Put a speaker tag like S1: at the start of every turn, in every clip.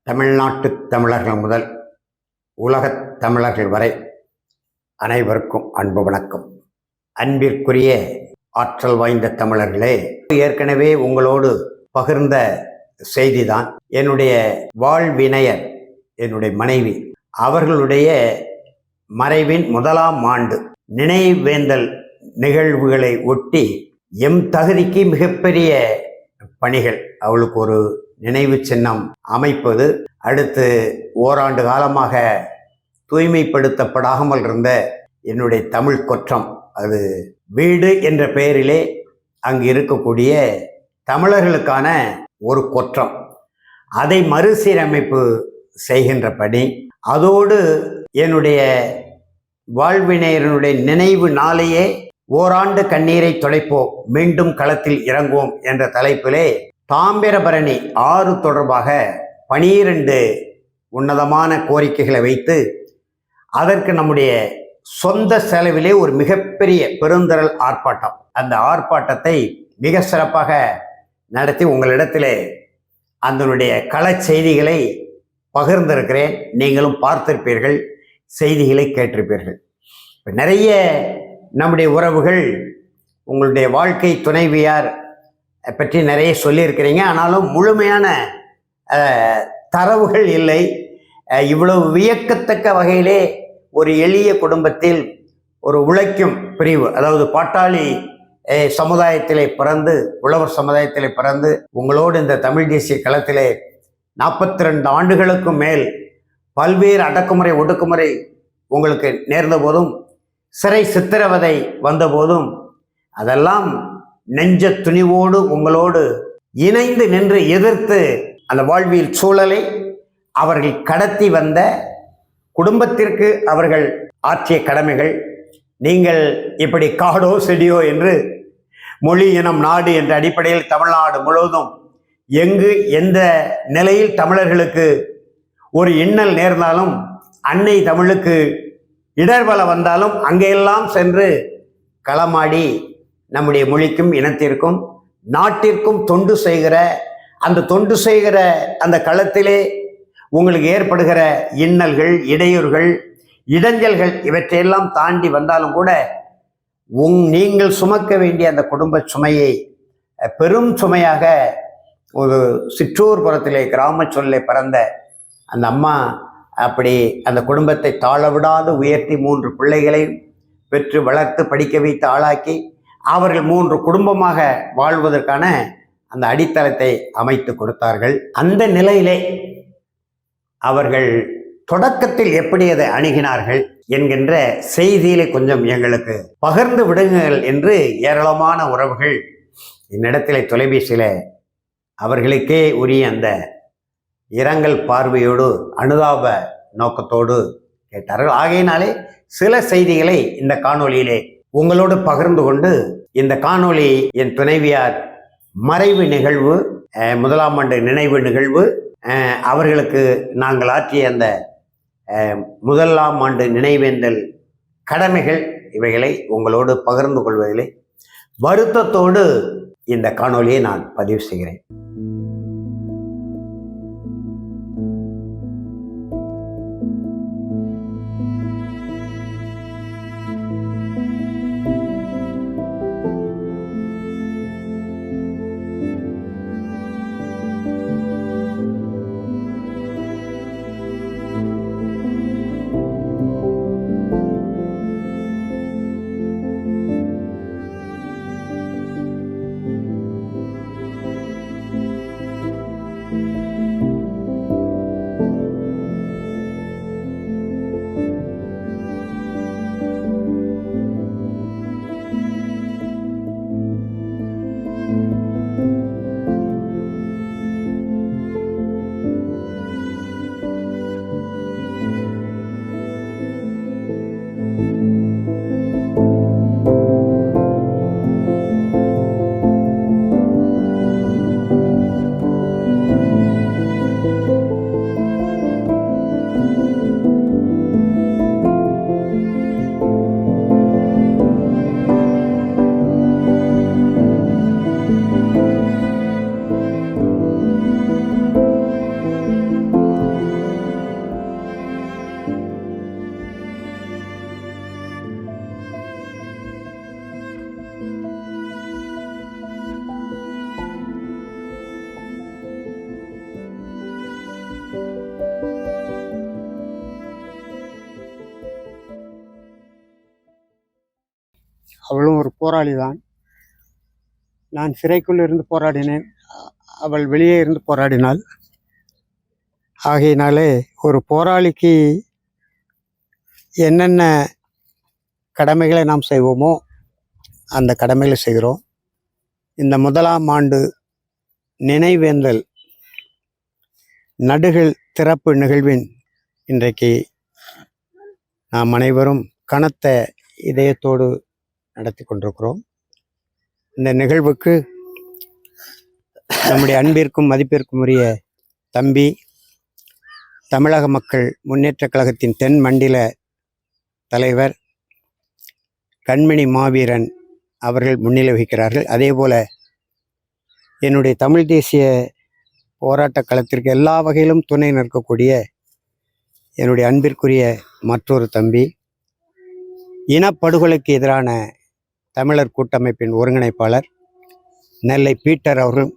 S1: தமிழ்நாட்டு தமிழர்கள் முதல் உலகத் தமிழர்கள் வரை அனைவருக்கும் அன்பு வணக்கம். அன்பிற்குரிய ஆற்றல் வாய்ந்த தமிழர்களே, ஏற்கனவே உங்களோடு பகிர்ந்த செய்திதான் என்னுடைய வாழ்வினையர், என்னுடைய மனைவி அவர்களுடைய மறைவின் 1ஆம் ஆண்டு நினைவேந்தல் நிகழ்வுகளை ஒட்டி எம் தகுதிக்கு மிகப்பெரிய பணிகள். அவளுக்கு ஒரு நினைவு சின்னம் அமைப்பது, அடுத்து ஓராண்டு காலமாக தூய்மைப்படுத்தப்படாமல் இருந்த என்னுடைய தமிழ் கொற்றம், அது வீடு என்ற பெயரிலே அங்கு இருக்கக்கூடிய தமிழர்களுக்கான ஒரு கொற்றம், அதை மறுசீரமைப்பு செய்கின்ற பணி. அதோடு என்னுடைய வாழ்வினையனுடைய நினைவு நாளையே ஓராண்டு கண்ணீரை துடைப்போம், மீண்டும் களத்தில் இறங்குவோம் என்ற தலைப்பிலே தாமிரபரணி ஆறு தொடர்பாக 12 உன்னதமான கோரிக்கைகளை வைத்து அதற்கு நம்முடைய சொந்த செலவிலே ஒரு மிகப்பெரிய பெருந்திரள் ஆர்ப்பாட்டம், அந்த ஆர்ப்பாட்டத்தை மிக சிறப்பாக நடத்தி உங்களிடத்திலே அதனுடைய கள செய்திகளை பகிர்ந்திருக்கிறேன். நீங்களும் பார்த்திருப்பீர்கள், செய்திகளை கேட்டிருப்பீர்கள். நிறைய நம்முடைய உறவுகள் உங்களுடைய வாழ்க்கை துணைவியார் பற்றி நிறைய சொல்லியிருக்கிறீங்க, ஆனாலும் முழுமையான தரவுகள் இல்லை. இவ்வளவு வியக்கத்தக்க வகையிலே ஒரு எளிய குடும்பத்தில் ஒரு உழைக்கும் பிரிவு, அதாவது பாட்டாளி சமுதாயத்திலே பிறந்து, உழவர் சமுதாயத்திலே பிறந்து உங்களோடு இந்த தமிழ் தேசிய களத்திலே 42 ஆண்டுகளுக்கும் மேல் பல்வேறு அடக்குமுறை ஒடுக்குமுறை உங்களுக்கு நேர்ந்த போதும், சிறை சித்திரவதை வந்த போதும், அதெல்லாம் நெஞ்ச துணிவோடு உங்களோடு இணைந்து நின்று எதிர்த்து அந்த வாழ்வியல் சூழலை அவர்கள் கடத்தி வந்த குடும்பத்திற்கு அவர்கள் ஆற்றிய கடமைகள். நீங்கள் இப்படி காடோ செடியோ என்று மொழி இனம் நாடு என்ற அடிப்படையில் தமிழ்நாடு முழுவதும் எங்கு எந்த நிலையில் தமிழர்களுக்கு ஒரு இன்னல் நேர்ந்தாலும், அன்னை தமிழுக்கு இடர்பல வந்தாலும் அங்கெல்லாம் சென்று களமாடி நம்முடைய மொழிக்கும் இனத்திற்கும் நாட்டிற்கும் தொண்டு செய்கிற அந்த களத்திலே உங்களுக்கு ஏற்படுகிற இன்னல்கள், இடையூறுகள், இடைஞ்சல்கள் இவற்றையெல்லாம் தாண்டி வந்தாலும் கூட நீங்கள் சுமக்க வேண்டிய அந்த குடும்ப சுமையை பெரும் சுமையாக ஒரு சிற்றூர் புறத்திலே கிராம சொல்லை பிறந்த அந்த அம்மா அப்படி அந்த குடும்பத்தை தாழ விடாது உயர்த்தி 3 பிள்ளைகளை பெற்று வளர்த்து படிக்க வைத்து ஆளாக்கி அவர்கள் 3 குடும்பமாக வாழ்வதற்கான அந்த அடித்தளத்தை அமைத்து கொடுத்தார்கள். அந்த நிலையிலே அவர்கள் தொடக்கத்தில் எப்படி அதை அணுகினார்கள் என்கின்ற செய்தியிலே கொஞ்சம் எங்களுக்கு பகிர்ந்து விடுங்கள் என்று ஏராளமான உறவுகள் என்னிடத்திலே தொலைபேசியில் அவர்களுக்கே உரிய அந்த இரங்கல் பார்வையோடு அனுதாப நோக்கத்தோடு கேட்டார்கள். ஆகையினாலே சில செய்திகளை இந்த காணொளியிலே உங்களோடு பகிர்ந்து கொண்டு, இந்த காணொளி என் துணைவியார் மறைவு நிகழ்வு, 1ஆம் ஆண்டு நினைவு நிகழ்வு, அவர்களுக்கு நாங்கள் ஆற்றிய அந்த 1ஆம் ஆண்டு நினைவேந்தல் கடமைகள், இவைகளை உங்களோடு பகிர்ந்து கொள்வதிலே வருத்தத்தோடு இந்த காணொளியை நான் பதிவு செய்கிறேன்.
S2: அவளும் ஒரு போராளி தான். நான் சிறைக்குள் இருந்து போராடினேன், அவள் வெளியே இருந்து போராடினாள். ஆகையினாலே ஒரு போராளிக்கு என்னென்ன கடமைகளை நாம் செய்வோமோ அந்த கடமைகளை செய்கிறோம். இந்த 1ஆம் ஆண்டு நினைவேந்தல் நடுகள் திறப்பு நிகழ்வின் இன்றைக்கு நாம் அனைவரும் கனத்த இதயத்தோடு நடத்தி கொண்டிருக்கிறோம். இந்த நிகழ்வுக்கு நம்முடைய அன்பிற்கும் மதிப்பிற்கும் உரிய தம்பி, தமிழக மக்கள் முன்னேற்றக் கழகத்தின் தென் மண்டல தலைவர் கண்மணி மாவீரன் அவர்கள் முன்னிலை வகிக்கிறார்கள். அதே போல என்னுடைய தமிழ் தேசிய போராட்ட களத்திற்கு எல்லா வகையிலும் துணை நிற்கக்கூடிய என்னுடைய அன்பிற்குரிய மற்றொரு தம்பி, இனப்படுகொலைக்கு எதிரான தமிழர் கூட்டமைப்பின் ஒருங்கிணைப்பாளர் நெல்லை பீட்டர் அவர்கள்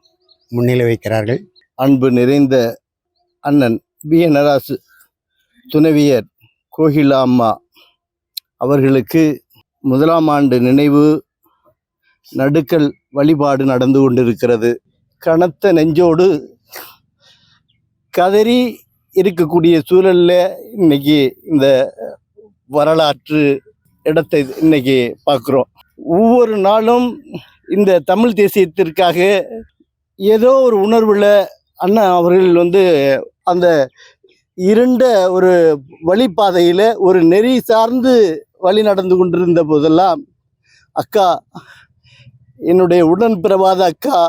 S2: முன்னிலை வைக்கிறார்கள்.
S3: அன்பு நிறைந்த அண்ணன் B.N. நராசு துணைவியர் கோகிலா அம்மா அவர்களுக்கு 1ஆம் ஆண்டு நினைவு நடுக்கல் வழிபாடு நடந்து கொண்டிருக்கிறது. கனத்த நெஞ்சோடு கதறி இருக்கக்கூடிய சூழலில் இன்னைக்கு இந்த வரலாற்று இடத்தை இன்னைக்கு பார்க்குறோம். ஒவ்வொரு நாளும் இந்த தமிழ் தேசியத்திற்காக ஏதோ ஒரு உணர்வில் அண்ணா அவர்கள் அந்த இருண்ட ஒரு வழிபாதையில் ஒரு நெறி சார்ந்து வழி நடந்து கொண்டிருந்த போதெல்லாம் அக்கா, என்னுடைய உடன் பிறவாத அக்கா,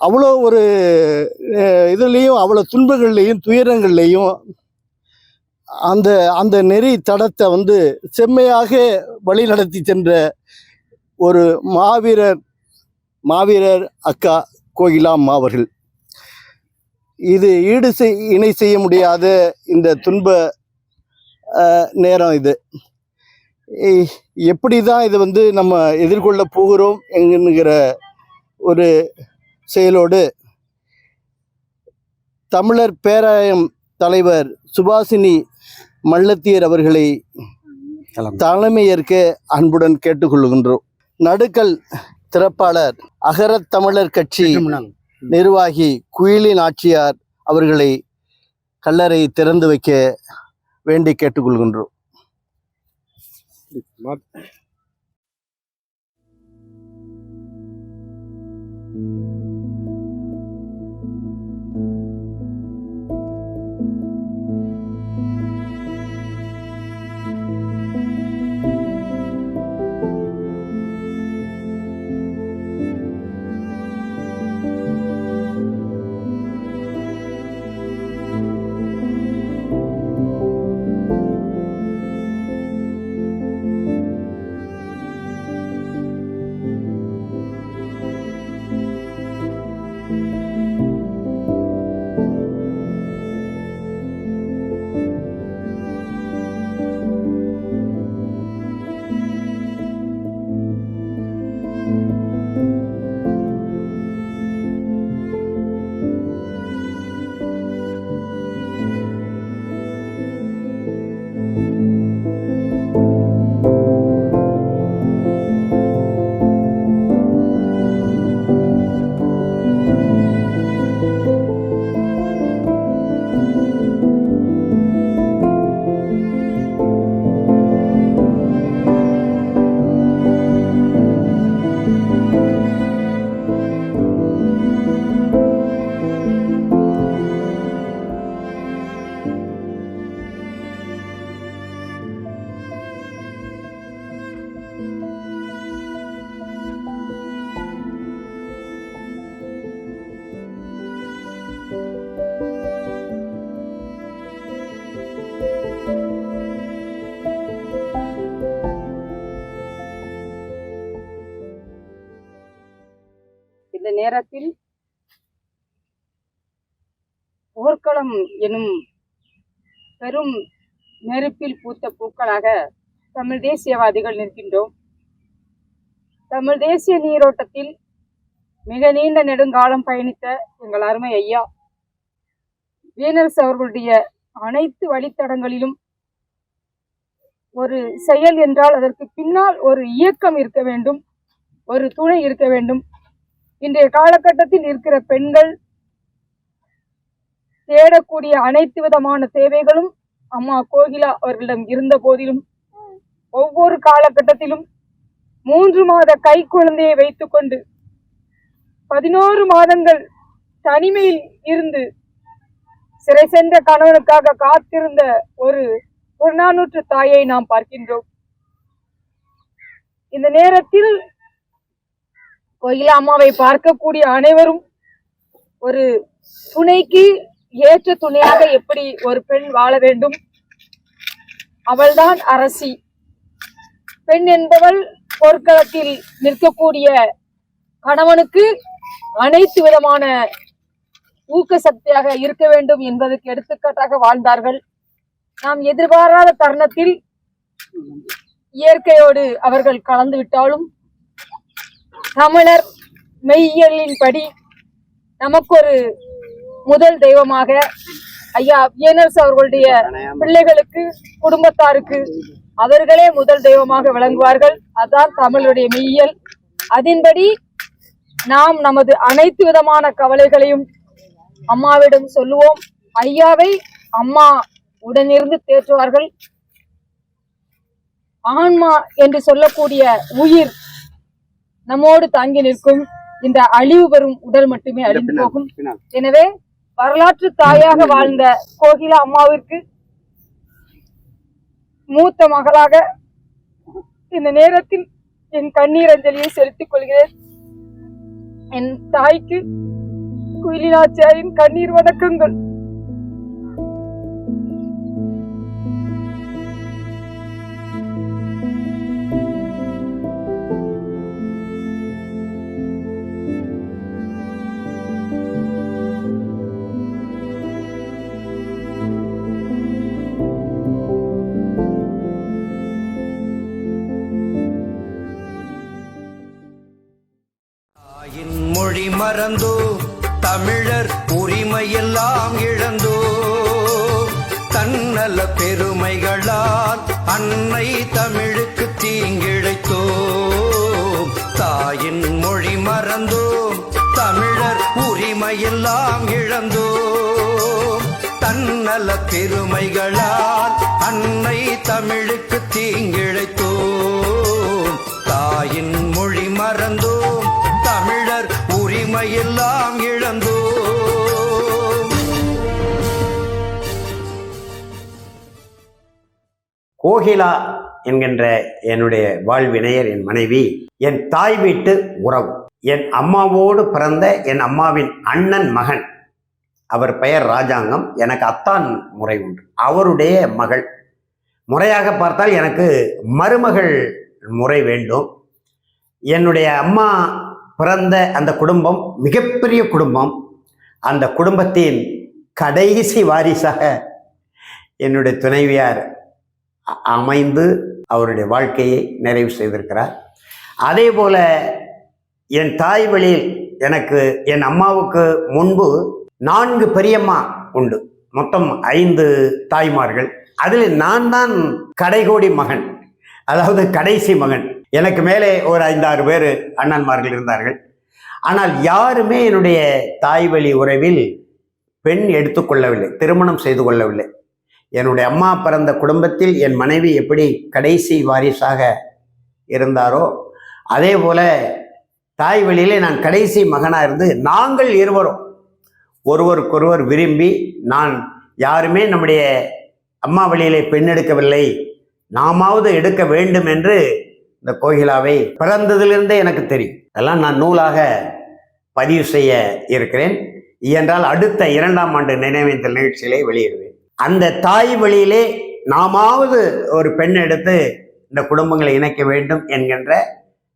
S3: அவ்வளோ ஒரு இதுலேயும் அவ்வளோ துன்பங்கள்லேயும் துயரங்கள்லேயும் அந்த அந்த நெறி தடத்தை செம்மையாக வழி நடத்தி சென்ற ஒரு மாவீரர் அக்கா கோகிலா அம்மா அவர்கள். இது இணை செய்ய முடியாத இந்த துன்ப நேரம். இது எப்படி தான் இது நம்ம எதிர்கொள்ள போகிறோம் என்கிற ஒரு செயலோடு தமிழர் பேராயம் தலைவர் சுபாசினி மல்லத்தியர் அவர்களை தலைமையேற்க அன்புடன் கேட்டுக்கொள்கின்றோம். நடுக்கல் திறப்பாளர் அகரத் தமிழர் கட்சி நிர்வாகி குயிலி நாச்சியார் அவர்களை கல்லறை திறந்து வைக்க வேண்டி கேட்டுக்கொள்கின்றோம்.
S4: இந்த நேரத்தில் போர்க்களம் எனும் பெரும் நெருப்பில் பூத்த பூக்களாக தமிழ் தேசியவாதிகள் நிற்கின்றோம். தமிழ் தேசிய நீரோட்டத்தில் மிக நீண்ட நெடுங்காலம் பயணித்த எங்கள் அருமை ஐயா வீனரசு அவர்களுடைய அனைத்து வழித்தடங்களிலும் ஒரு செயல் என்றால் அதற்கு பின்னால் ஒரு இயக்கம் இருக்க வேண்டும், ஒரு துணை இருக்க வேண்டும். இன்றைய காலகட்டத்தில் இருக்கிற பெண்கள் தேடக்கூடிய அனைத்து விதமான தேவைகளும் அம்மா கோகிலா அவர்களிடம் இருந்த போதிலும், ஒவ்வொரு காலகட்டத்திலும் 3 மாத கை குழந்தையை வைத்துக்கொண்டு 11 மாதங்கள் தனிமையில் இருந்து சிறை சென்ற கணவனுக்காக காத்திருந்த ஒரு புறநானூற்று தாயை நாம் பார்க்கின்றோம். இந்த நேரத்தில் கோகிலா அம்மாவை பார்க்கக்கூடிய அனைவரும் ஒரு துணைக்கு ஏற்ற துணையாக எப்படி ஒரு பெண் வாழ வேண்டும், அவள்தான் அரசி. பெண் என்பவள் போர்க்களத்தில் நிற்கக்கூடிய கணவனுக்கு அனைத்து விதமான ஊக்க சக்தியாக இருக்க வேண்டும் என்பதற்கு எடுத்துக்காட்டாக வாழ்ந்தார்கள். நாம் எதிர்பாராத தருணத்தில் இயற்கையோடு அவர்கள் கலந்து விட்டாலும் தமிழர் மெய்யியலின்படி நமக்கு ஒரு முதல் தெய்வமாக ஐயா வியனர்ஸ் அவர்களுடைய பிள்ளைகளுக்கு, குடும்பத்தாருக்கு அவர்களே முதல் தெய்வமாக விளங்குவார்கள். அதான் தமிழுடைய மெய்யியல். அதன்படி நாம் நமது அனைத்து விதமான கவலைகளையும் அம்மாவிடம் சொல்லுவோம். ஐயாவை அம்மா உடனிருந்து தேற்றுவார்கள். ஆன்மா என்று சொல்லக்கூடிய உயிர் நம்மோடு தாங்கி நிற்கும். இந்த அழிவு பெறும் உடல் மட்டுமே அழிந்து போகும். எனவே வரலாற்று தாயாக வாழ்ந்த கோகிலா அம்மாவிற்கு மூத்த மகளாக இந்த நேரத்தில் என் கண்ணீர் அஞ்சலியை செலுத்திக் கொள்கிறேன். என் தாய்க்கு குயிலினாச்சியாரின் கண்ணீர் வணக்கங்கள்.
S5: மொழி மறந்தோ தமிழர் உரிமையெல்லாம் இழந்தோ தன்னல பெருமைகளால் அன்னை தமிழுக்கு தீங்கிழைத்தோ தாயின் மொழி மறந்தோ தமிழர் உரிமையெல்லாம் இழந்தோ தன்னல பெருமைகளால் அன்னை தமிழுக்கு தீங்கிழைத்தோ தாயின் மொழி மறந்தோ தமிழர் உரிமையெல்லாம் இழந்தோ.
S1: கோகிலா என்கின்ற என்னுடைய வாழ்வினையர் என் மனைவி என் தாய் வீட்டு உறவு. என் அம்மாவோடு பிறந்த என் அம்மாவின் அண்ணன் மகன். அவர் பெயர் ராஜாங்கம். எனக்கு அத்தான் முறை உண்டு. அவருடைய மகள். முறையாக பார்த்தால் எனக்கு மருமகள் முறை வேண்டும். என்னுடைய அம்மா பிறந்த அந்த குடும்பம் மிகப்பெரிய குடும்பம். அந்த குடும்பத்தின் கடைசி வாரிசாக என்னுடைய துணைவியார் அமைந்து அவருடைய வாழ்க்கையை நிறைவு செய்திருக்கிறார். அதே போல என் தாய் வழியில் எனக்கு என் அம்மாவுக்கு முன்பு 4 பெரியம்மா உண்டு. மொத்தம் 5 தாய்மார்கள். அதில் நான் தான் கடைகோடி மகன், அதாவது கடைசி மகன். எனக்கு மேலே ஒரு 5-6 பேர் அண்ணன்மார்கள் இருந்தார்கள். ஆனால் யாருமே என்னுடைய தாய் வழி உறவில் பெண் எடுத்துக்கொள்ளவில்லை, திருமணம் செய்து கொள்ளவில்லை. என்னுடைய அம்மா பிறந்த குடும்பத்தில் என் மனைவி எப்படி கடைசி வாரிசாக இருந்தாரோ அதே போல தாய் வழியிலே நான் கடைசி மகனாக இருந்து நாங்கள் இருவரும் ஒருவருக்கொருவர் விரும்பி, நான் யாருமே நம்முடைய அம்மா வழியிலே பெண் எடுக்கவில்லை, நாமாவது எடுக்க வேண்டும் என்று இந்த கோகிலாவை பிறந்ததிலிருந்தே எனக்கு தெரியும். அதெல்லாம் நான் நூலாக பதிவு செய்ய இருக்கிறேன். இயன்றால் அடுத்த 2ஆம் ஆண்டு நினைவேந்தல் நிகழ்ச்சியிலே வெளியிடுவேன். அந்த தாய் வழியிலே நாமாவது ஒரு பெண் எடுத்து இந்த குடும்பங்களை இணைக்க வேண்டும் என்கின்ற,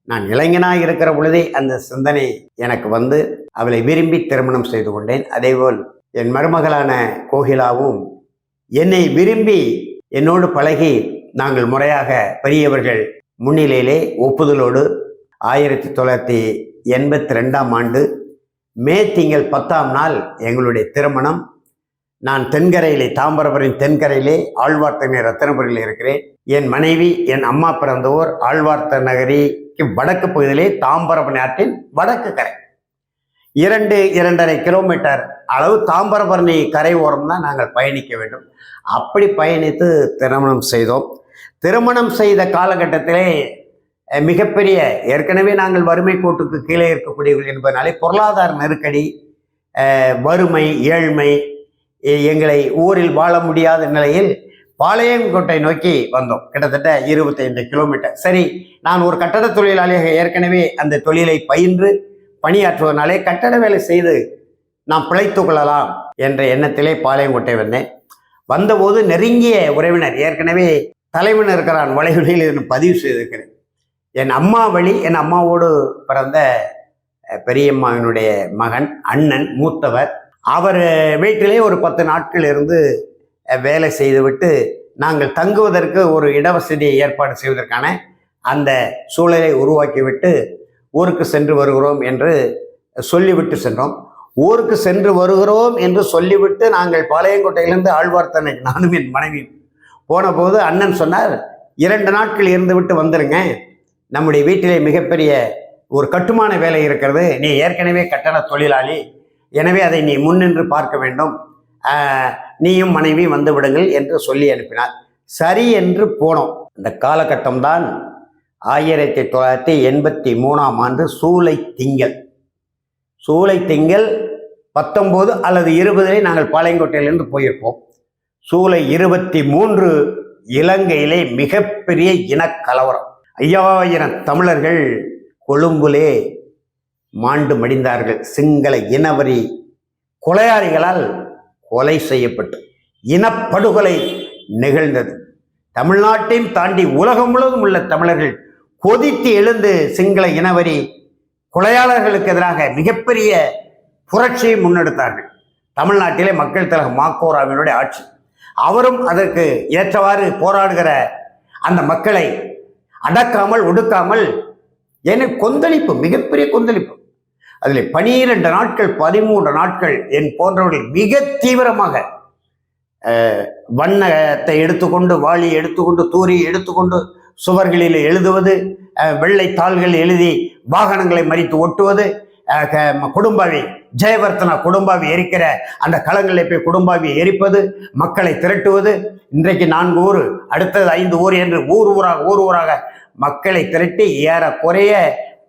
S1: நான் இளைஞனாக இருக்கிற பொழுதே அந்த சிந்தனை எனக்கு வந்து அவளை விரும்பி திருமணம் செய்து கொண்டேன். அதேபோல் என் மருமகளான கோகிலாவும் என்னை விரும்பி என்னோடு பழகி நாங்கள் முறையாக பெரியவர்கள் முன்னிலையிலே ஒப்புதலோடு 1982ஆம் ஆண்டு மே திங்கள் 10ஆம் நாள் எங்களுடைய திருமணம். நான் தென்கரையிலே, தாம்பரபுரின் தென்கரையிலே ஆழ்வார்த்தனை ரத்தனபுரியில் இருக்கிறேன். என் மனைவி, என் அம்மா பிறந்த ஊர் ஆழ்வார்த்த நகரிக்கு வடக்கு பகுதியிலே தாம்பரபரணி ஆற்றின் வடக்கு கரை. 2-2.5 கிலோமீட்டர் அளவு தாம்பரபரணி கரை ஓரம் தான் நாங்கள் பயணிக்க வேண்டும். அப்படி பயணித்து திருமணம் செய்தோம். திருமணம் செய்த காலகட்டத்திலே மிகப்பெரிய, ஏற்கனவே நாங்கள் வறுமை கோட்டுக்கு கீழே இருக்கக்கூடியவர்கள் என்பதனாலே பொருளாதார நெருக்கடி, வறுமை, ஏழ்மை எங்களை ஊரில் வாழ முடியாத நிலையில் பாளையங்கோட்டை நோக்கி வந்தோம். கிட்டத்தட்ட 25 கிலோமீட்டர். சரி, நான் ஒரு கட்டட தொழிலாளியாக ஏற்கனவே அந்த தொழிலை பயின்று பணியாற்றுவதனாலே கட்டட வேலை செய்து நாம் பிழைத்து கொள்ளலாம் என்ற எண்ணத்திலே பாளையங்கோட்டை வந்தேன். வந்தபோது நெருங்கிய உறவினர், ஏற்கனவே தலைவன் இருக்கிறான் வலைகளில் இதனை பதிவு செய்திருக்கிறேன், என் அம்மா வழி, என் அம்மாவோடு பிறந்த பெரியம்மாவினுடைய மகன், அண்ணன், மூத்தவர். அவர் வீட்டிலே ஒரு 10 நாட்கள் இருந்து வேலை செய்துவிட்டு நாங்கள் தங்குவதற்கு ஒரு இடவசதியை ஏற்பாடு செய்வதற்கான அந்த சூழலை உருவாக்கிவிட்டு ஊருக்கு சென்று வருகிறோம் என்று சொல்லிவிட்டு சென்றோம். ஊருக்கு சென்று வருகிறோம் என்று சொல்லிவிட்டு நாங்கள் பாளையங்கோட்டையிலிருந்து ஆழ்வார்த்தனை நானும் என் மனைவி போன போது அண்ணன் சொன்னார், 2 நாட்கள் இருந்து விட்டு வந்துருங்க, நம்முடைய வீட்டிலே மிகப்பெரிய ஒரு கட்டுமான வேலை இருக்கிறது, நீ ஏற்கனவே கட்டட தொழிலாளி, எனவே அதை நீ முன்னின்று பார்க்க வேண்டும், நீயும் மனைவி வந்து விடுங்கள் என்று சொல்லி அனுப்பினார். சரி என்று போனோம். இந்த காலகட்டம்தான் 1983ஆம் ஆண்டு சூலை திங்கள் 19 அல்லது 20 நாங்கள் பாளையங்கோட்டையிலிருந்து போயிருப்போம். சூலை 23 இலங்கையிலே மிகப்பெரிய இனக்கலவரம். 5000 தமிழர்கள் கொழும்புலே மாண்டு மடிந்தார்கள். சிங்கள இனவரி கொலையாளிகளால் கொலை செய்யப்பட்டு இனப்படுகொலை நிகழ்ந்தது. தமிழ்நாட்டையும் தாண்டி உலகம் முழுவதும் உள்ள தமிழர்கள் கொதித்து எழுந்து சிங்கள இனவரி கொலையாளர்களுக்கு எதிராக மிகப்பெரிய புரட்சியை முன்னெடுத்தார்கள். தமிழ்நாட்டிலே மக்கள் தலைவர் மாக்கோராவினுடைய ஆட்சி, அவரும் அதற்கு ஏற்றவாறு போராடுகிற அந்த மக்களை அடக்காமல் ஒடுக்காமல், என கொந்தளிப்பு, மிகப்பெரிய கொந்தளிப்பு. அதில் 12 நாட்கள் 13 நாட்கள் என் போன்றவர்கள் மிக தீவிரமாக வண்ணத்தை எடுத்துக்கொண்டு, வாளி எடுத்துக்கொண்டு, தூரி எடுத்துக்கொண்டு சுவர்களில் எழுதுவது, வெள்ளை தாள்கள் எழுதி வாகனங்களை மறித்து ஒட்டுவது, குடும்பாவி ஜெயவர்த்தனா குடும்பாவி எரிக்கிற அந்த களங்களில் போய் குடும்பாவியை எரிப்பது, மக்களை திரட்டுவது. இன்றைக்கு 4 ஊர், அடுத்தது 5 ஊர் என்று ஊர் ஊராக மக்களை திரட்டி ஏறக்குறைய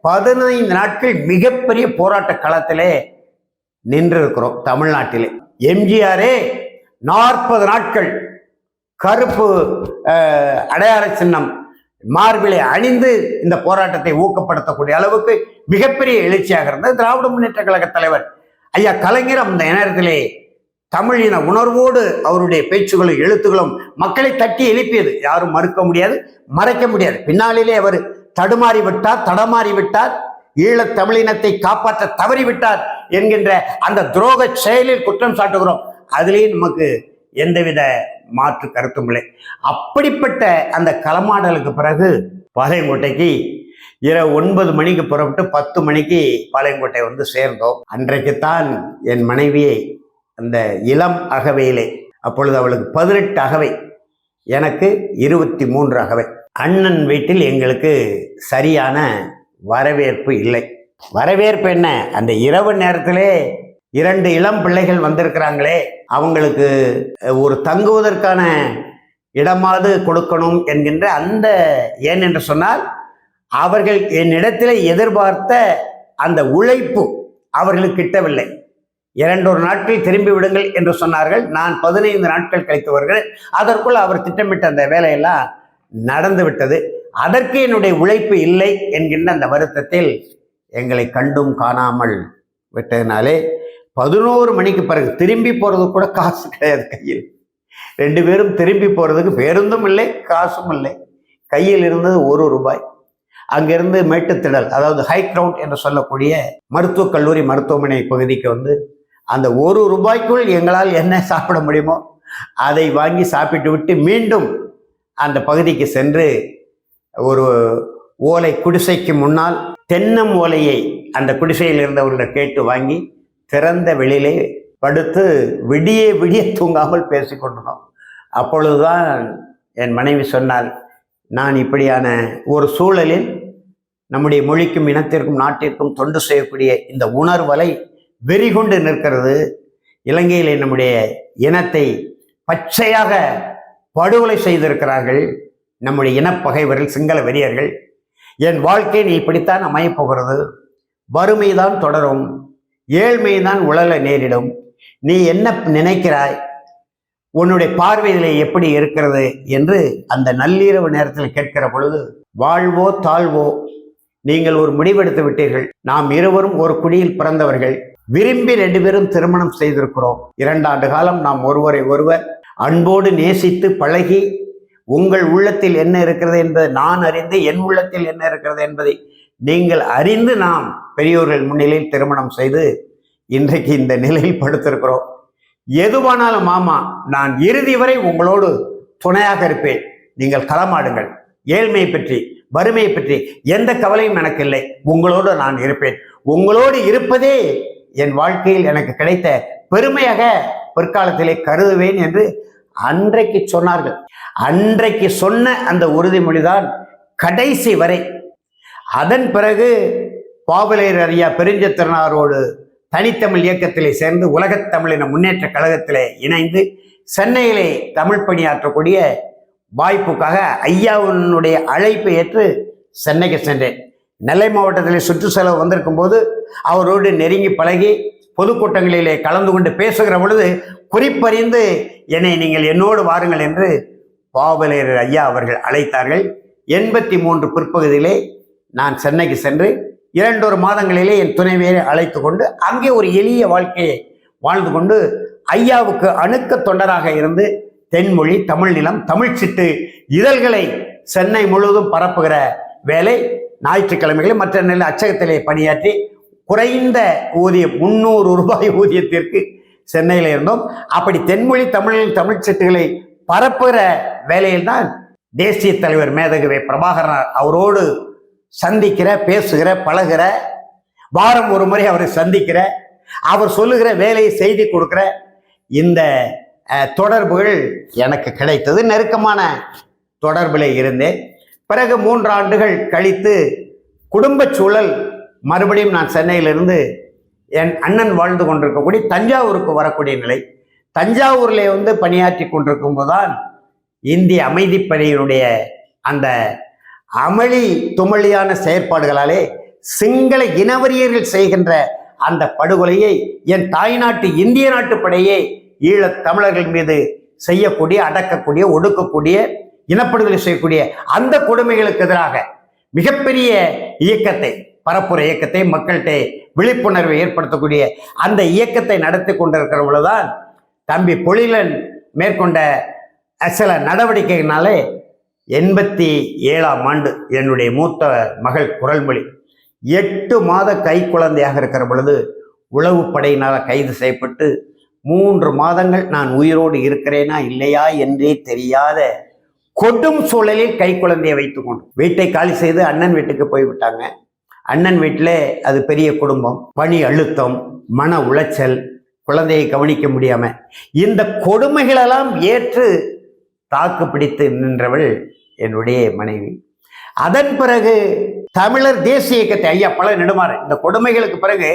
S1: 15 நாட்கள் மிகப்பெரிய போராட்ட களத்திலே நின்றிருக்கிறோம் தமிழ்நாட்டிலே. எம்ஜிஆரே 40 நாட்கள் கருப்பு அடையாள சின்னம் மார்பிலை அணிந்து இந்த போராட்டத்தை ஊக்கப்படுத்தக்கூடிய அளவுக்கு மிகப்பெரிய எழுச்சியாக இருந்தது திராவிட முன்னேற்ற கழக தலைவர் ஐயா கலைஞர். அந்த நேரத்திலே தமிழின உணர்வோடு அவருடைய பேச்சுகளும் எழுத்துக்களும் மக்களை தட்டி எழுப்பியது. யாரும் மறுக்க முடியாது, மறைக்க முடியாது. பின்னாளிலே அவர் தடமாறி விட்டார், ஈழத் தமிழினத்தை காப்பாற்ற தவறிவிட்டார் என்கின்ற அந்த துரோக செயலில் குற்றம் சாட்டுகிறோம். அதிலேயே நமக்கு எந்தவித மாற்று கருத்தும் இல்லை. அப்படிப்பட்ட அந்த களமாடலுக்கு பிறகு பாளையங்கோட்டைக்கு இரவு 9 மணிக்கு புறப்பட்டு 10 மணிக்கு பாளையங்கோட்டை வந்து சேர்ந்தோம். அன்றைக்குத்தான் என் மனைவியை அந்த இளம் அகவையிலே, அப்பொழுது அவளுக்கு 18 அகவை, எனக்கு 23 அகவை. அண்ணன் வீட்டில் எங்களுக்கு சரியான வரவேற்பு இல்லை. வரவேற்பு என்ன, அந்த இரவு நேரத்திலே 2 இளம் பிள்ளைகள் வந்திருக்கிறாங்களே, அவங்களுக்கு ஒரு தங்குவதற்கான இடமாவது கொடுக்கணும் என்கின்ற அந்த, ஏன் என்று சொன்னால் அவர்கள் என்னிடத்தில் எதிர்பார்த்த அந்த உழைப்பு அவர்களுக்கு கிட்டவில்லை. 2 நாட்கள் திரும்பி விடுங்கள் என்று சொன்னார்கள். நான் 15 நாட்கள் கழித்து வருகிறேன். அதற்குள் அவர் திட்டமிட்ட அந்த வேலையெல்லாம் நடந்து விட்டது. அதற்கு என்னுடைய உழைப்பு இல்லை என்கின்ற அந்த வருத்தத்தில் எங்களை கண்டும் காணாமல் விட்டதினாலே 11 மணிக்கு பிறகு திரும்பி போகிறது கூட காசு கிடையாது கையில். 2 பேரும் திரும்பி போகிறதுக்கு பேருந்தும் இல்லை, காசும் இல்லை. கையில் இருந்தது 1 ரூபாய். அங்கிருந்து மேட்டுத்திடல், அதாவது ஹை கிரவுண்ட் என்று சொல்லக்கூடிய மருத்துவக் கல்லூரி மருத்துவமனை பகுதிக்கு வந்து அந்த 1 ரூபாய்க்குள் எங்களால் என்ன சாப்பிட முடியுமோ அதை வாங்கி சாப்பிட்டு விட்டு மீண்டும் அந்த பகுதிக்கு சென்று ஒரு ஓலை குடிசைக்கு முன்னால் தென்னம் ஓலையை அந்த குடிசையில் இருந்தவர்களிடம் கேட்டு வாங்கி திறந்த வெளியிலே படுத்து விடிய தூங்காமல் பேசி கொண்டிருந்தோம். அப்பொழுதுதான் என் மனைவி சொன்னாள், நான் இப்படியான ஒரு சூழலில் நம்முடைய மொழிக்கும் இனத்திற்கும் நாட்டிற்கும் தொண்டு செய்யக்கூடிய இந்த உணர்வலை வெறிகொண்டு நிற்கிறது. இலங்கையில் நம்முடைய இனத்தை பச்சையாக படுகொலை செய்திருக்கிறார்கள் நம்முடைய இனப்பகைவர்கள், சிங்கள வெறியர்கள். என் வாழ்க்கை நீ இப்படித்தான் அமையப்போகிறது. வறுமைதான் தொடரும், ஏழ்மைதான் உழல நேரிடும். நீ என்ன நினைக்கிறாய், உன்னுடைய பார்வையிலே எப்படி இருக்கிறது என்று அந்த நள்ளிரவு நேரத்தில் கேட்கிற பொழுது, வாழ்வோ தாழ்வோ நீங்கள் ஒரு முடிவெடுத்து விட்டீர்கள். நாம் இருவரும் ஒரு குடியில் பிறந்தவர்கள், விரும்பி 2 பேரும் திருமணம் செய்திருக்கிறோம். 2 ஆண்டு காலம் நாம் ஒருவரை ஒருவர் அன்போடு நேசித்து பழகி, உங்கள் உள்ளத்தில் என்ன இருக்கிறது என்பதை நான் அறிந்து, என் உள்ளத்தில் என்ன இருக்கிறது என்பதை நீங்கள் அறிந்து நாம் பெரியோர்கள் முன்னிலையில் திருமணம் செய்து இன்றைக்கு இந்த நிலையில் படுத்திருக்கிறோம். எதுவானாலும் மாமா, நான் இறுதி வரை உங்களோடு துணையாக இருப்பேன். நீங்கள் களமாடுங்கள். ஏழ்மையை பற்றி, வறுமையை பற்றி எந்த கவலையும் எனக்கு இல்லை. உங்களோடு நான் இருப்பேன். உங்களோடு இருப்பதே என் வாழ்க்கையில் எனக்கு கிடைத்த பெருமையாக பிற்காலத்திலே கருதுவேன் என்று அன்றைக்கு சொன்னார்கள். அன்றைக்கு சொன்ன அந்த உறுதிமொழிதான் கடைசி வரை. அதன் பிறகு பாவலேர் ஐயா பெருஞ்சத்திரனாரோடு தனித்தமிழ் இயக்கத்திலே சேர்ந்து உலகத் தமிழின முன்னேற்ற கழகத்திலே இணைந்து சென்னையிலே தமிழ் பணியாற்றக்கூடிய வாய்ப்புக்காக ஐயாவினுடைய அழைப்பை ஏற்று சென்னைக்கு சென்றேன். நெல்லை மாவட்டத்தில் சுற்று செலவு வந்திருக்கும் போது அவரோடு நெருங்கி பழகி பொதுக்கூட்டங்களிலே கலந்து கொண்டு பேசுகிற பொழுது குறிப்பறிந்து என்னை நீங்கள் என்னோடு வாருங்கள் என்று பாவலேர் ஐயா அவர்கள் அழைத்தார்கள். 83 பிற்பகுதியிலே நான் சென்னைக்கு சென்று 2 மாதங்களிலே என் துணைவியரை அழைத்து கொண்டு அங்கே ஒரு எளிய வாழ்க்கையை வாழ்ந்து கொண்டு ஐயாவுக்கு அணுக்க தொண்டராக இருந்து தென்மொழி, தமிழ் நிலம், தமிழ் சிட்டு இதழ்களை சென்னை முழுவதும் பரப்புகிற வேலை ஞாயிற்றுக்கிழமைகளில் மற்ற நில அச்சகத்திலே பணியாற்றி குறைந்த ஊதியம் 300 ரூபாய் ஊதியத்திற்கு சென்னையில் இருந்தோம். அப்படி தென்மொழி தமிழ் சிட்டுகளை பரப்புகிற வேலையில்தான் தேசிய தலைவர் மேதகவே பிரபாகரன் அவரோடு சந்திக்கிற, பேசுகிற, பழகிற, வாரம் ஒரு முறை அவரை சந்திக்கிற, அவர் சொல்லுகிற வேலையை செய்தி கொடுக்கிற இந்த தொடர்புகள் எனக்கு கிடைத்தது. நெருக்கமான தொடர்பில் இருந்தேன். பிறகு 3 ஆண்டுகள் கழித்து குடும்ப சூழல் மறுபடியும் நான் சென்னையிலிருந்து என் அண்ணன் வாழ்ந்து கொண்டிருக்கக்கூடிய தஞ்சாவூருக்கு வரக்கூடிய நிலை. தஞ்சாவூரில் பணியாற்றி கொண்டிருக்கும் போதுதான் இந்திய அமைதிப்படையினுடைய அந்த அமளி துமளியான செயற்பாடுகளாலே சிங்கள இனவரியர்கள் செய்கின்ற அந்த படுகொலையை என் தாய்நாட்டு இந்திய நாட்டு படையே ஈழத் தமிழர்கள் மீது செய்யக்கூடிய, அடக்கக்கூடிய, ஒடுக்கக்கூடிய, இனப்படுகொலை செய்யக்கூடிய அந்த கொடுமைகளுக்கு எதிராக மிகப்பெரிய இயக்கத்தை, பரப்புரை இயக்கத்தை, மக்கள்கிட்ட விழிப்புணர்வை ஏற்படுத்தக்கூடிய அந்த இயக்கத்தை நடத்தி கொண்டிருக்கிற பொழுதுதான் தம்பி பொழிலன் மேற்கொண்ட சில நடவடிக்கைகளாலே 87ஆம் ஆண்டு என்னுடைய மூத்த மகள் குரல்மொழி 8 மாத கை குழந்தையாக இருக்கிற பொழுது உளவு படையினால் கைது செய்யப்பட்டு 3 மாதங்கள் நான் உயிரோடு இருக்கிறேனா இல்லையா என்றே தெரியாத கொடும் சூழலில் கை குழந்தையை வைத்துக்கொண்டு வீட்டை காலி செய்து அண்ணன் வீட்டுக்கு போய்விட்டாங்க. அண்ணன் வீட்டில் அது பெரிய குடும்பம், பணி அழுத்தம், மன உளைச்சல், குழந்தையை கவனிக்க முடியாம இந்த கொடுமைகளெல்லாம் ஏற்று தாக்கு பிடித்து நின்றவள் என்னுடைய மனைவி. அதன் பிறகு தமிழர் தேசிய இயக்கத்தை ஐயா பல நெடுமாறு இந்த கொடுமைகளுக்கு பிறகு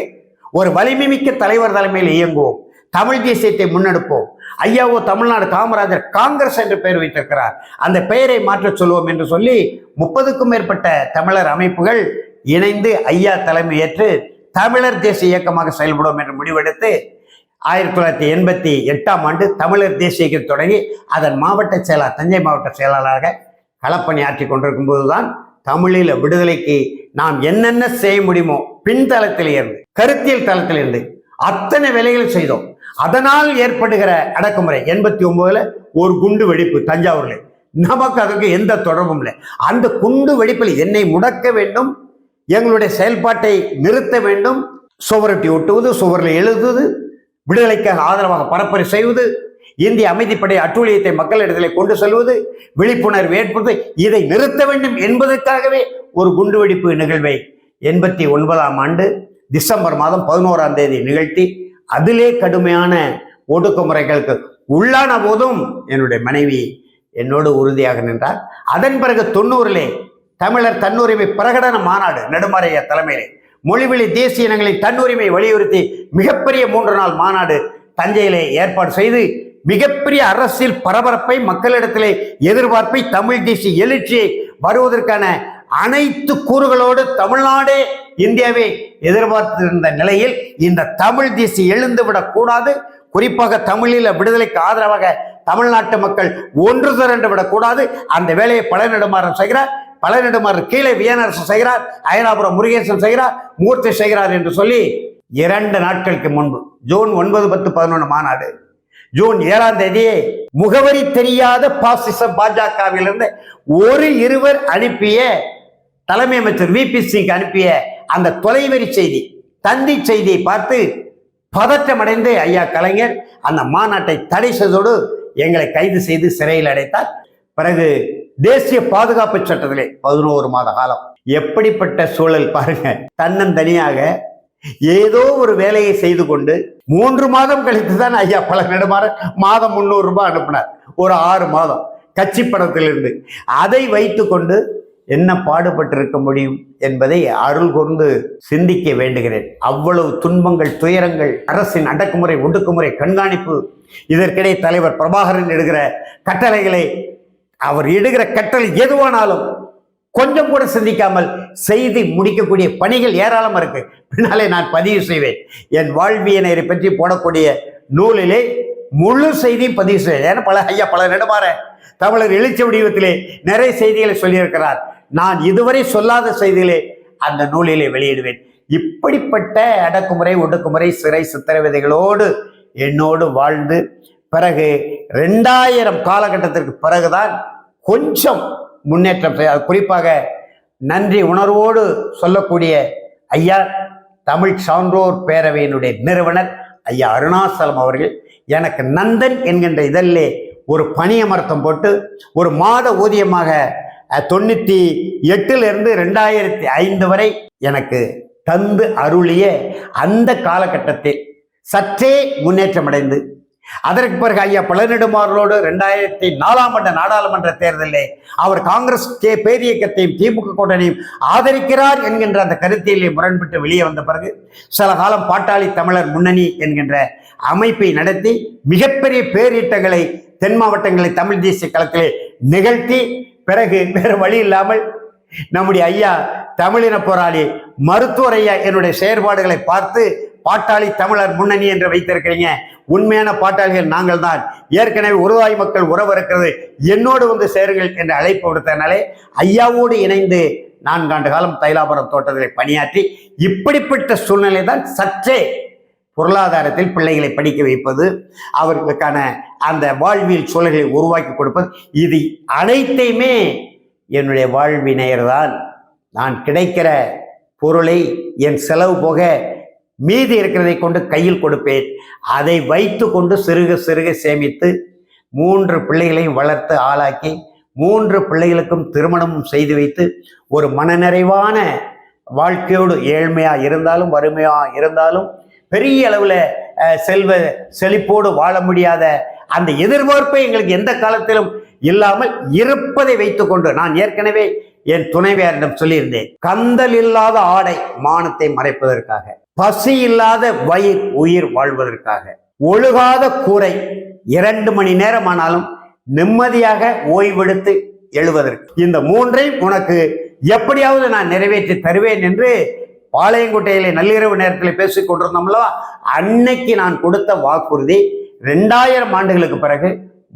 S1: ஒரு வலிமைமிக்க தலைவர் தலைமையில் இயங்குவோம், தமிழ் தேசியத்தை முன்னெடுப்போம். ஐயாவோ தமிழ்நாடு காமராஜர் காங்கிரஸ் என்று பெயர் வைத்திருக்கிறார், அந்த பெயரை மாற்றச் சொல்வோம் என்று சொல்லி 30க்கும் மேற்பட்ட தமிழர் அமைப்புகள் இணைந்து ஐயா தலைமை ஏற்று தமிழர் தேசிய இயக்கமாக செயல்படுவோம் என்று முடிவெடுத்து 1988ஆம் ஆண்டு தமிழர் தேசிய இயக்கம் தொடங்கி அதன் மாவட்ட செயலாளர், தஞ்சை மாவட்ட செயலாளராக களப்பணி ஆற்றி கொண்டிருக்கும் போதுதான் தமிழில் விடுதலைக்கு நாம் என்னென்ன செய்ய முடியுமோ பின்தளத்தில் இருந்து, கருத்தியல் தளத்தில் இருந்து அத்தனை வேலைகள் செய்தோம். அதனால் ஏற்படுகிற அடக்குமுறை 89ல் ஒரு குண்டு வெடிப்பு தஞ்சாவூர்ல, நமக்கு அதுக்கு எந்த தொடர்பும் இல்லை. அந்த குண்டு வெடிப்பில் என்னை முடக்க வேண்டும், எங்களுடைய செயல்பாட்டை நிறுத்த வேண்டும், சுவரொட்டி ஒட்டுவது, சுவரில் எழுதுவது, விடுதலைக்காக ஆதரவாக பரப்புரை செய்வது, இந்திய அமைதிப்படை அட்டூழியத்தை மக்களிடத்திலே கொண்டு செல்வது, விழிப்புணர்வு ஏற்படுத்தி இதை நிறுத்த வேண்டும் என்பதற்காகவே ஒரு குண்டுவெடிப்பு நிகழ்வை 89ஆம் ஆண்டு டிசம்பர் மாதம் 11ஆம் தேதி நிகழ்த்தி அதிலே கடுமையான ஒடுக்குமுறைகளுக்கு உள்ளான போதும் என்னுடைய மனைவி என்னோடு உறுதியாக நின்றார். அதன் பிறகு 90 தமிழர் தன்னுரிமை பிரகடன மாநாடு நெடுமாறையா தலைமையிலே மொழிவழி தேசிய இனங்களின் தன்னுரிமை வலியுறுத்தி மிகப்பெரிய 3 நாள் மாநாடு தஞ்சையிலே ஏற்பாடு செய்து மிகப்பெரிய அரசியல் பரபரப்பை, மக்களிடத்திலே எதிர்பார்ப்பை, தமிழ் தேசிய எழுச்சியை வருவதற்கான அனைத்து கூறுகளோடு தமிழ்நாடே இந்தியாவே எதிர்பார்த்திருந்த நிலையில் இந்த தமிழ் தேசிய எழுந்துவிடக் கூடாது, குறிப்பாக தமிழில் விடுதலைக்கு ஆதரவாக தமிழ்நாட்டு மக்கள் ஒன்று திரண்டு விடக்கூடாது. அந்த வேலையை பழநெடுமாறன் செய்கிறார். பழநெடுமாறன் கீழே வியனரசு செய்கிறார், அயனாபுரம் முருகேசன் செய்கிறார், மூர்த்தி செய்கிறார் என்று சொல்லி 2 நாட்களுக்கு முன்பு ஜூன் 9, 10, 11 மாநாடு, ஜூன் 7ஆம் தேதியே முகவரி தெரியாத பாசிச பாஜகவிலிருந்து இருவர் அனுப்பிய தலைமை அமைச்சர் VP சிங் அனுப்பிய அந்த தொலைவரி செய்தி, தந்தி செய்தியை பார்த்து பதற்றமடைந்து ஐயா கலைஞர் அந்த மாநாட்டை தடை செய்தோடு எங்களை கைது செய்து சிறையில் அடைத்தார். பிறகு தேசிய பாதுகாப்பு சட்டத்திலே 11 மாத காலம். எப்படிப்பட்ட சூழல் பாருங்க. தன்னந்தனியாக ஏதோ ஒரு வேலையை செய்து கொண்டு 3 மாதம் கழித்து தான் ஐயா பழநெடுமாறன் மாதம் 300 ரூபாய் அனுப்பினார். ஒரு 6 மாதம் கட்சி பணத்திலிருந்து. அதை வைத்து கொண்டு என்ன பாடுபட்டிருக்க முடியும் என்பதை அருள் கொண்டு சிந்திக்க வேண்டுகிறேன். அவ்வளவு துன்பங்கள், துயரங்கள், அரசின் அடக்குமுறை, ஒடுக்குமுறை, கண்காணிப்பு, இதற்கிடையே தலைவர் பிரபாகரன் இடுகிற கட்டளைகளை, அவர் இடுகிற கட்டளை எதுவானாலும் கொஞ்சம் கூட சிந்திக்காமல் செய்து முடிக்கக்கூடிய பணிகள் ஏராளம் இருக்கு. பின்னாலே நான் பதிவு செய்வேன். என் வாழ்வியனை பற்றி போடக்கூடிய நூலிலே முழு செய்தியும் பதிவு செய்வேன். ஏன்னா ஐயா பழநெடுமாறன் தமிழர் எழுச்சி வடிவத்திலே நிறைய செய்திகளை சொல்லியிருக்கிறார். நான் இதுவரை சொல்லாத செய்திகளை அந்த நூலிலே வெளியிடுவேன். இப்படிப்பட்ட அடக்குமுறை, ஒடுக்குமுறை, சிறை சித்திரவதைகளோடு என்னோடு வாழ்ந்து பிறகு 2000 காலகட்டத்திற்கு பிறகுதான் கொஞ்சம் முன்னேற்றம் செய்ய, குறிப்பாக நன்றி உணர்வோடு சொல்லக்கூடிய ஐயா தமிழ் சான்றோர் பேரவையினுடைய நிறுவனர் ஐயா அருணாசலம் அவர்கள் எனக்கு நந்தன் என்கின்ற இதழிலே ஒரு பணியமர்த்தம் போட்டு ஒரு மாத ஊதியமாக 98 2005 வரை எனக்கு தந்து அருளிய அந்த காலகட்டத்தில் சற்றே முன்னேற்றம் அடைந்து, அதற்கு பிறகு ஐயா பழநெடுமாறனோடு 2004ஆம் ஆண்டு நாடாளுமன்ற தேர்தலிலே அவர் காங்கிரஸ் பேரியக்கத்தையும் திமுக கூட்டணியும் ஆதரிக்கிறார் என்கின்ற அந்த கருத்திலே முரண்பட்டு வெளியே வந்த பிறகு சில காலம் பாட்டாளி தமிழர் முன்னணி என்கின்ற அமைப்பை நடத்தி மிகப்பெரிய பேரீட்டங்களை தென் மாவட்டங்களை தமிழ் தேசிய களத்திலே நிகழ்த்தி, பிறகு வேறு வழி இல்லாமல் நம்முடைய ஐயா தமிழின போராளி மருத்துவர் ஐயா என்னுடைய செயற்பாடுகளை பார்த்து பாட்டாளி தமிழர் முன்னணி என்று வைத்திருக்கிறீங்க, உண்மையான பாட்டாளிகள் நாங்கள் தான், ஏற்கனவே உருவாய் மக்கள் உறவு இருக்கிறது, என்னோடு வந்து சேருங்கள் என்று அழைப்பு விடுத்தனாலே ஐயாவோடு இணைந்து 4 ஆண்டு காலம் தைலாபுரம் தோட்டத்திலே பணியாற்றி, இப்படிப்பட்ட சூழ்நிலை தான் சற்றே பொருளாதாரத்தில் பிள்ளைகளை படிக்க வைப்பது, அவர்களுக்கான அந்த வாழ்வியல் சூழல்களை உருவாக்கி கொடுப்பது, இது அனைத்தையுமே என்னுடைய வாழ்வினையர் தான். நான் கிடைக்கிற பொருளை என் செலவு போக மீதி இருக்கிறதை கொண்டு கையில் கொடுப்பேன். அதை வைத்து கொண்டு சிறுக சிறுக சேமித்து 3 பிள்ளைகளையும் வளர்த்து ஆளாக்கி 3 பிள்ளைகளுக்கும் திருமணமும் செய்து வைத்து ஒரு மனநிறைவான வாழ்க்கையோடு, ஏழ்மையா இருந்தாலும் வறுமையா இருந்தாலும் பெரிய அளவுல செல்வ செழிப்போடு வாழ முடியாத அந்த எதிர்பார்ப்பை எங்களுக்கு எந்த காலத்திலும் இல்லாமல் இருப்பதை வைத்துக்கொண்டு, நான் ஏற்கனவே என் துணைவியாரிடம் சொல்லியிருந்தேன், கந்தல் இல்லாத ஆடை மானத்தை மறைப்பதற்காக, பசி இல்லாத வயிறு உயிர் வாழ்வதற்காக, ஒழுகாத கூரை 2 மணி நேரம் ஆனாலும் நிம்மதியாக ஓய்வெடுத்து எழுவதற்கு, இந்த 3ஐயும் உனக்கு எப்படியாவது நான் நிறைவேற்றி தருவேன் என்று பாளையங்கோட்டையிலே நள்ளிரவு நேரத்தில் பேசிக் கொண்டிருந்தோம்ல, அன்னைக்கு நான் கொடுத்த வாக்குறுதி 2000 ஆண்டுகளுக்கு பிறகு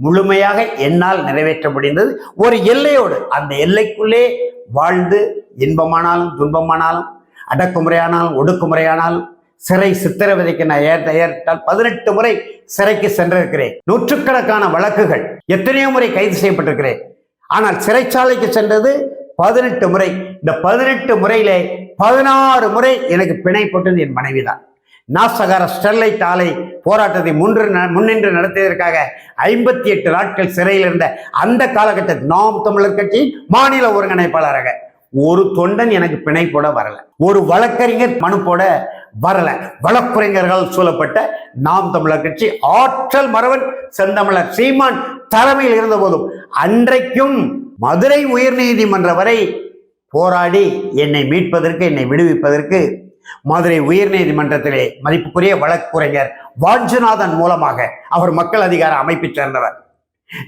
S1: முழுமையாக என்னால் நிறைவேற்ற முடிந்தது. ஒரு எல்லையோடு, அந்த எல்லைக்குள்ளே வாழ்ந்து இன்பமானாலும் துன்பமானாலும் அடக்குமுறையானாலும் ஒடுக்குமுறையானாலும் சிறை சித்திரவதைக்கு நான் ஏற்றால் 18 முறை சிறைக்கு சென்றிருக்கிறேன். நூற்றுக்கணக்கான வழக்குகள், எத்தனையோ முறை கைது செய்யப்பட்டிருக்கிறேன். ஆனால் சிறைச்சாலைக்கு சென்றது 18 முறை. இந்த 18 முறையிலே 16 முறை எனக்கு பிணை போட்டது என் மனைவிதான். நாசகார ஸ்டெர்லைட் ஆலை போராட்டத்தை முன்னின்று நடத்தியதற்காக 58 நாட்கள் சிறையில் இருந்த அந்த காலகட்டத்தில் நாம் தமிழர் கட்சியின் மாநில ஒருங்கிணைப்பாளராக ஒரு தொண்டன் எனக்கு பிணை போட வரல, ஒரு வழக்கறிஞர் மனு போட வரல. வழக்குரைஞர்கள் சூழப்பட்ட நாம் தமிழர் கட்சி ஆற்றல் மறவன் செந்தமிழர் சீமான் தலைமையில் இருந்த போதும் அன்றைக்கும் மதுரை உயர்நீதிமன்ற வரை போராடி என்னை மீட்பதற்கு, என்னை விடுவிப்பதற்கு மதுரை உயர்நீதிமன்றத்திலே மதிப்புக்குரிய வழக்குரைஞர் வாஞ்சிநாதன் மூலமாக, அவர் மக்கள் அதிகார அமைப்பை சேர்ந்தவர்,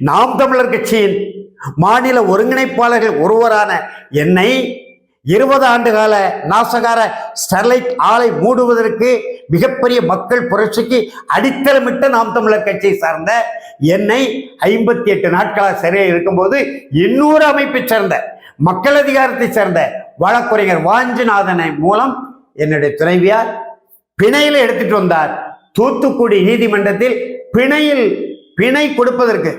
S1: நாம் தமிழர் கட்சியின் மாநில ஒருங்கிணைப்பாளர்கள் ஒருவரான என்னை 20 ஆண்டுகால நாசகார ஸ்டெர்லைட் ஆலை மூடுவதற்கு மிகப்பெரிய மக்கள் புரட்சிக்கு அடித்தளமிட்ட நாம் தமிழர் கட்சியை சார்ந்த என்னை 58 நாட்களாக சிறையில் இருக்கும்போது இன்னொரு அமைப்பை சேர்ந்த மக்கள் அதிகாரத்தை சேர்ந்த வழக்குரைஞர் வாஞ்சிநாதனை மூலம் என்னுடைய துணைவியார் பிணையில எடுத்துட்டு வந்தார். தூத்துக்குடி நீதிமன்றத்தில் பிணை கொடுப்பதற்கு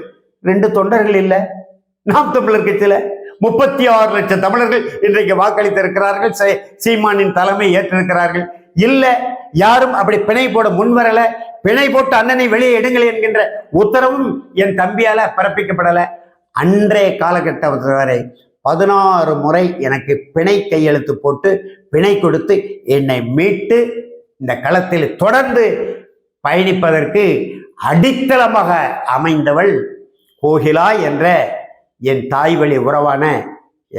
S1: 2 தொண்டர்கள் இல்லை. நாம் தமிழர் கட்சியில 36 லட்சம் தமிழர்கள் இன்றைக்கு வாக்களித்து இருக்கிறார்கள். சீமானின் தலைமை ஏற்றிருக்கிறார்கள். இல்ல, யாரும் அப்படி பிணை போட முன்வரல. பிணை போட்டு அண்ணனை வெளியே எடுங்கள் என்கின்ற உத்தரவும் என் தம்பியால பிறப்பிக்கப்படல. அன்றைய காலகட்டம் வரை 16 முறை எனக்கு பிணை கையெழுத்து போட்டு பிணை கொடுத்து என்னை மீட்டு இந்த களத்தில் தொடர்ந்து பயணிப்பதற்கு அடித்தளமாக அமைந்தவள் கோகிலா என்ற என் தாய் வழி உறவான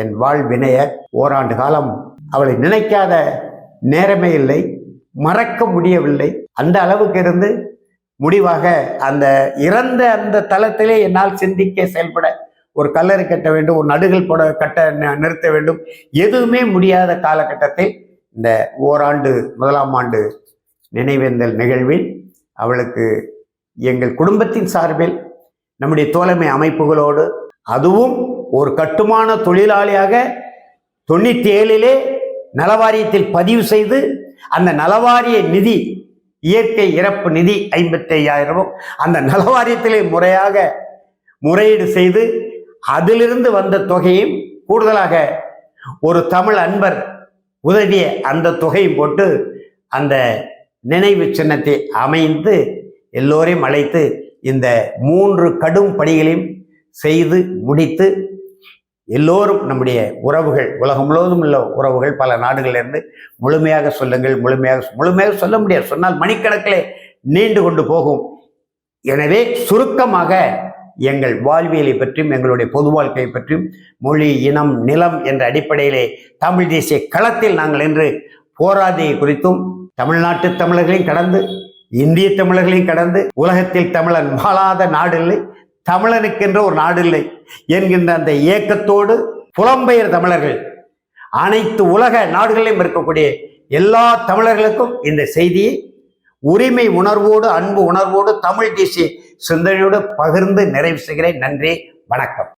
S1: என் வாழ்வினையர். ஓராண்டு காலம் அவளை நினைக்காத நேரமே இல்லை, மறக்க முடியவில்லை. அந்த அளவுக்கு இருந்து முடிவாக அந்த இறந்த அந்த தளத்திலே என்னால் சிந்திக்க செயல்பட, ஒரு கல்லறை கட்ட வேண்டும், ஒரு நடுகள் கட்ட நிறுத்த வேண்டும், எதுவுமே முடியாத காலகட்டத்தில் இந்த ஓராண்டு 1ஆம் ஆண்டு நினைவேந்தல் நிகழ்வில் அவளுக்கு எங்கள் குடும்பத்தின் சார்பில் நம்முடைய தோழமை அமைப்புகளோடு, அதுவும் ஒரு கட்டுமான தொழிலாளியாக 97 நலவாரியத்தில் பதிவு செய்து அந்த நலவாரிய நிதி, இயற்கை இறப்பு நிதி 55,000 அந்த நலவாரியத்திலே முறையாக முறையீடு செய்து அதிலிருந்து வந்த தொகையும் கூடுதலாக ஒரு தமிழ் அன்பர் உதவிய அந்த தொகையும் போட்டு அந்த நினைவு சின்னத்தை அமைந்து எல்லோரையும் அழைத்து இந்த 3 கடும் பணிகளையும் செய்து முடித்து எல்லோரும் நம்முடைய உறவுகள், உலகம் முழுவதும் உள்ள உறவுகள், பல நாடுகளிலிருந்து முழுமையாக சொல்லுங்கள், முழுமையாக சொல்ல முடியாது, சொன்னால் மணிக்கணக்கிலே நீண்டு கொண்டு போகும். எனவே சுருக்கமாக எங்கள் வாழ்வியலை பற்றியும் எங்களுடைய பொது வாழ்க்கையை பற்றியும் மொழி, இனம், நிலம் என்ற அடிப்படையிலே தமிழ் தேசிய களத்தில் நாங்கள் இன்று போராடிய குறித்தும், தமிழ்நாட்டு தமிழர்களையும் கடந்து இந்திய தமிழர்களையும் கடந்து உலகத்தில் தமிழன் வாழாத நாடு இல்லை, தமிழனுக்கென்ற ஒரு நாடு இல்லை என்கின்ற அந்த இயக்கத்தோடு புலம்பெயர் தமிழர்கள் அனைத்து உலக நாடுகளிலும் இருக்கக்கூடிய எல்லா தமிழர்களுக்கும் இந்த செய்தியை உரிமை உணர்வோடு, அன்பு உணர்வோடு, தமிழ் தேசிய சிந்தனையோடு பகிர்ந்து நிறைவு செய்கிறேன். நன்றி, வணக்கம்.